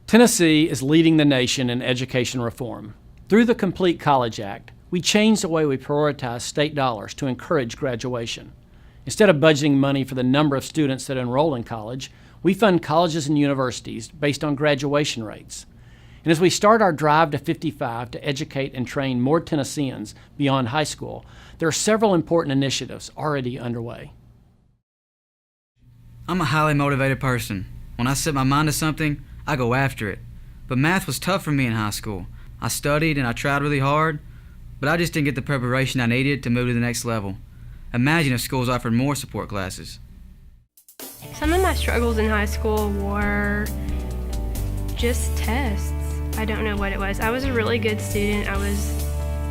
Tennessee is leading the nation in education reform. Through the Complete College Act, we changed the way we prioritize state dollars to encourage graduation. Instead of budgeting money for the number of students that enroll in college, we fund colleges and universities based on graduation rates. And as we start our Drive to 55 to educate and train more Tennesseans beyond high school, there are several important initiatives already underway. I'm a highly motivated person. When I set my mind to something, I go after it. But math was tough for me in high school. I studied and I tried really hard, but I just didn't get the preparation I needed to move to the next level. Imagine if schools offered more support classes. Some of my struggles in high school were just tests. I don't know what it was. I was a really good student. I was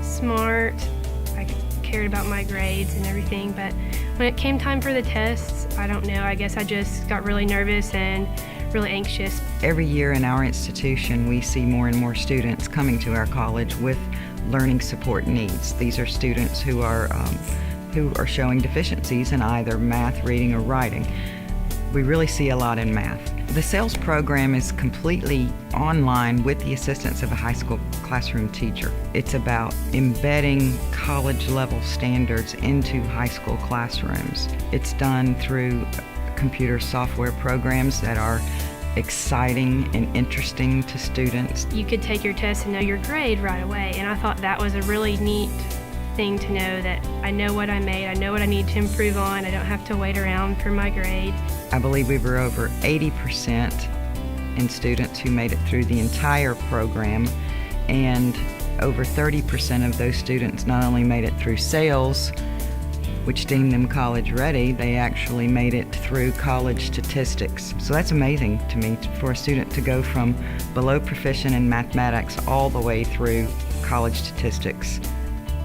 smart. I cared about my grades and everything, but when it came time for the tests, I don't know. I guess I just got really nervous and really anxious. Every year in our institution, we see more and more students coming to our college with learning support needs. These are students who are showing deficiencies in either math, reading, or writing. We really see a lot in math. The SAILS program is completely online with the assistance of a high school classroom teacher. It's about embedding college-level standards into high school classrooms. It's done through computer software programs that are exciting and interesting to students. You could take your test and know your grade right away, and I thought that was a really neat thing to know, that I know what I made, I know what I need to improve on, I don't have to wait around for my grade. I believe we were over 80% in students who made it through the entire program, and over 30% of those students not only made it through SAILS, which deemed them college ready, they actually made it through college statistics. So that's amazing to me, for a student to go from below proficient in mathematics all the way through college statistics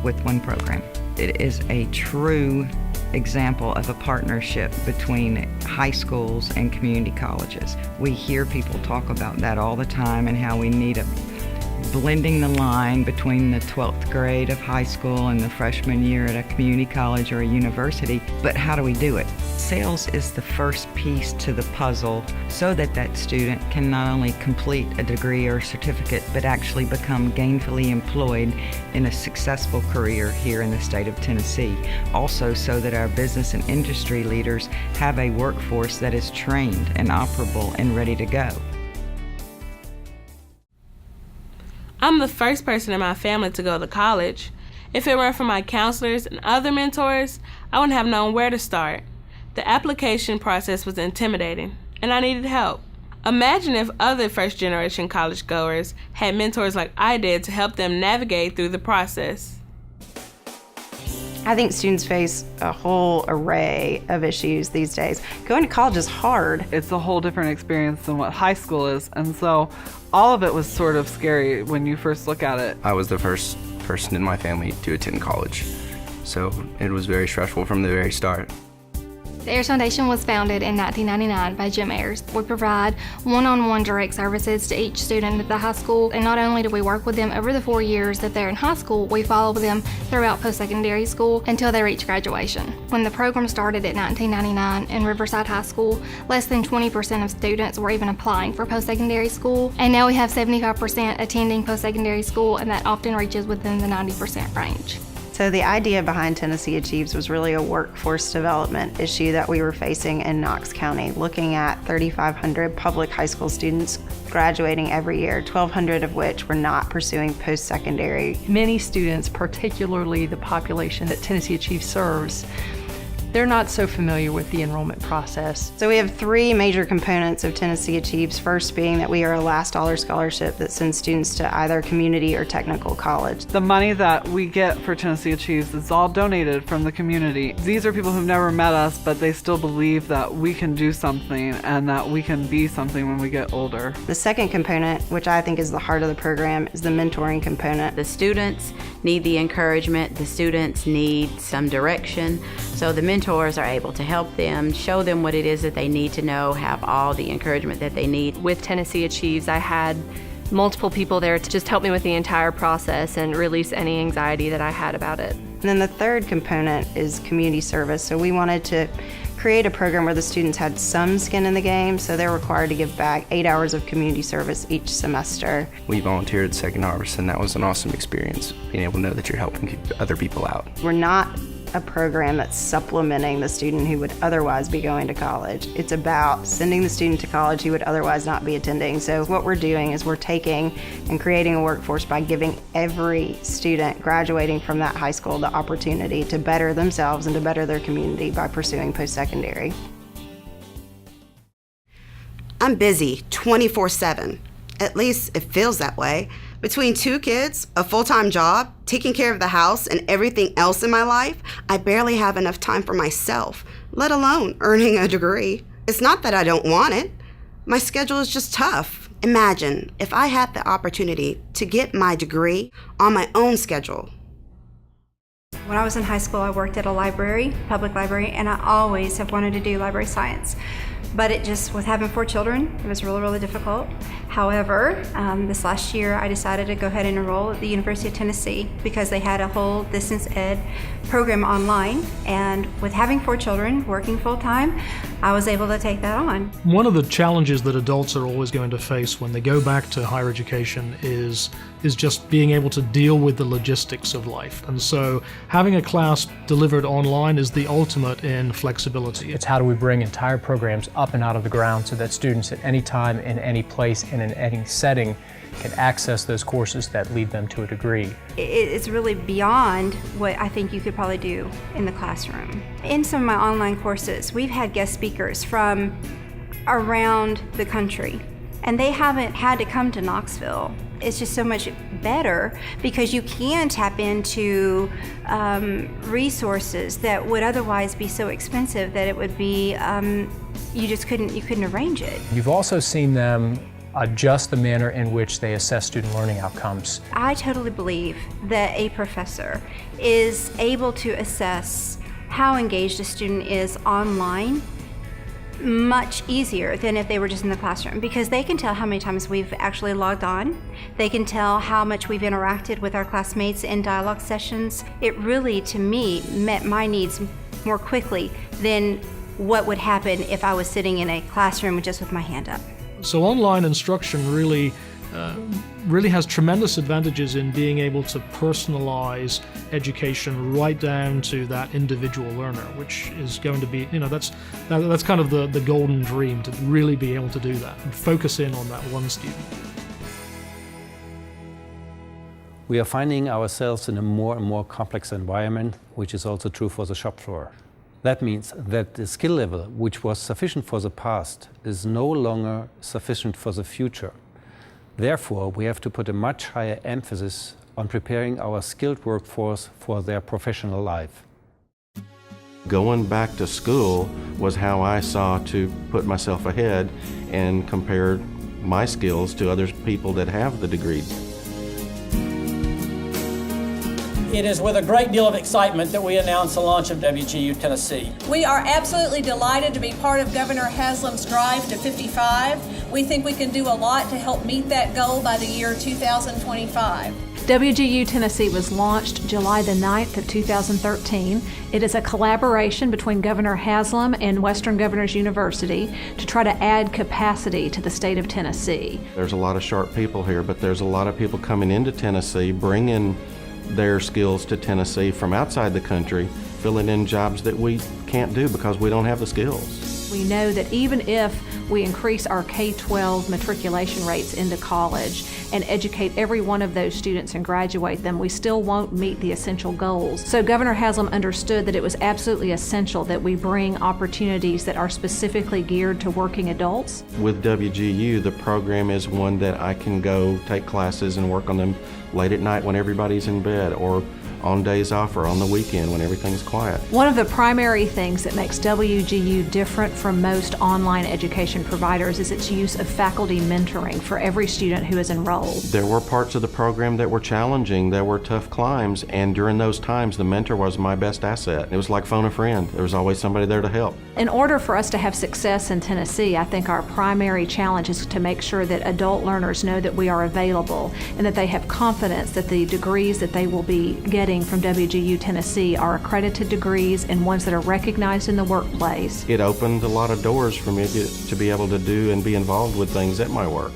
with one program. It is a true example of a partnership between high schools and community colleges. We hear people talk about that all the time, and how we need a blending the line between the 12th grade of high school and the freshman year at a community college or a university. But how do we do it? SAILS is the first piece to the puzzle so that that student can not only complete a degree or certificate, but actually become gainfully employed in a successful career here in the state of Tennessee. Also, so that our business and industry leaders have a workforce that is trained and operable and ready to go. I'm the first person in my family to go to college. If it weren't for my counselors and other mentors, I wouldn't have known where to start. The application process was intimidating, and I needed help. Imagine if other first-generation college goers had mentors like I did to help them navigate through the process. I think students face a whole array of issues these days. Going to college is hard. It's a whole different experience than what high school is, and so all of it was sort of scary when you first look at it. I was the first person in my family to attend college, so it was very stressful from the very start. The Ayers Foundation was founded in 1999 by Jim Ayers. We provide one-on-one direct services to each student at the high school, and not only do we work with them over the 4 years that they're in high school, we follow them throughout post-secondary school until they reach graduation. When the program started in 1999 in Riverside High School, less than 20% of students were even applying for post-secondary school, and now we have 75% attending post-secondary school, and that often reaches within the 90% range. So the idea behind Tennessee Achieves was really a workforce development issue that we were facing in Knox County, looking at 3,500 public high school students graduating every year, 1,200 of which were not pursuing post-secondary. Many students, particularly the population that Tennessee Achieves serves, they're not so familiar with the enrollment process. So we have three major components of Tennessee Achieves. First being that we are a last dollar scholarship that sends students to either community or technical college. The money that we get for Tennessee Achieves is all donated from the community. These are people who've never met us, but they still believe that we can do something and that we can be something when we get older. The second component, which I think is the heart of the program, is the mentoring component. The students need the encouragement, the students need some direction, so the mentors are able to help them, show them what it is that they need to know, have all the encouragement that they need. With Tennessee Achieves, I had multiple people there to just help me with the entire process and release any anxiety that I had about it. And then the third component is community service. So we wanted to create a program where the students had some skin in the game, so they're required to give back 8 hours of community service each semester. We volunteered at Second Harvest, and that was an awesome experience, being able to know that you're helping other people out. We're not a program that's supplementing the student who would otherwise be going to college. It's about sending the student to college who would otherwise not be attending. So what we're doing is we're taking and creating a workforce by giving every student graduating from that high school the opportunity to better themselves and to better their community by pursuing post-secondary. I'm busy 24/7. At least it feels that way. Between 2 kids, a full-time job, taking care of the house, and everything else in my life, I barely have enough time for myself, let alone earning a degree. It's not that I don't want it. My schedule is just tough. Imagine if I had the opportunity to get my degree on my own schedule. When I was in high school, I worked at a library, public library, and I always have wanted to do library science. But it just, with having 4 children, it was really, really difficult. However, this last year, I decided to go ahead and enroll at the University of Tennessee because they had a whole distance ed program online. And with having 4 children, working full time, I was able to take that on. One of the challenges that adults are always going to face when they go back to higher education is just being able to deal with the logistics of life. And so having a class delivered online is the ultimate in flexibility. It's how do we bring entire programs up and out of the ground so that students at any time, in any place, and in any setting can access those courses that lead them to a degree. It's really beyond what I think you could probably do in the classroom. In some of my online courses, we've had guest speakers from around the country, and they haven't had to come to Knoxville. It's just so much better because you can tap into resources that would otherwise be so expensive that it would be you couldn't arrange it. You've also seen them adjust the manner in which they assess student learning outcomes. I totally believe that a professor is able to assess how engaged a student is online much easier than if they were just in the classroom, because they can tell how many times we've actually logged on. They can tell how much we've interacted with our classmates in dialogue sessions. It really, to me, met my needs more quickly than what would happen if I was sitting in a classroom just with my hand up. So online instruction really has tremendous advantages in being able to personalize education right down to that individual learner, which is going to be, that's kind of the golden dream, to really be able to do that and focus in on that one student. We are finding ourselves in a more and more complex environment, which is also true for the shop floor. That means that the skill level, which was sufficient for the past, is no longer sufficient for the future. Therefore, we have to put a much higher emphasis on preparing our skilled workforce for their professional life. Going back to school was how I saw to put myself ahead and compare my skills to other people that have the degree. It is with a great deal of excitement that we announce the launch of WGU Tennessee. We are absolutely delighted to be part of Governor Haslam's drive to 55. We think we can do a lot to help meet that goal by the year 2025. WGU Tennessee was launched July the 9th of 2013. It is a collaboration between Governor Haslam and Western Governors University to try to add capacity to the state of Tennessee. There's a lot of sharp people here, but there's a lot of people coming into Tennessee, bringing their skills to Tennessee from outside the country, filling in jobs that we can't do because we don't have the skills. We know that even if we increase our K-12 matriculation rates into college and educate every one of those students and graduate them, we still won't meet the essential goals. So Governor Haslam understood that it was absolutely essential that we bring opportunities that are specifically geared to working adults. With WGU, the program is one that I can go take classes and work on them late at night when everybody's in bed, or on days off, or on the weekend when everything's quiet. One of the primary things that makes WGU different from most online education providers is its use of faculty mentoring for every student who is enrolled. There were parts of the program that were challenging, there were tough climbs, and during those times the mentor was my best asset. It was like phone a friend. There was always somebody there to help. In order for us to have success in Tennessee, I think our primary challenge is to make sure that adult learners know that we are available and that they have confidence that the degrees that they will be getting getting from WGU Tennessee are accredited degrees and ones that are recognized in the workplace. It opened a lot of doors for me to be able to do and be involved with things at my work.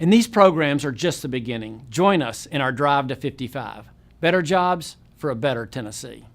And these programs are just the beginning. Join us in our drive to 55. Better jobs for a better Tennessee.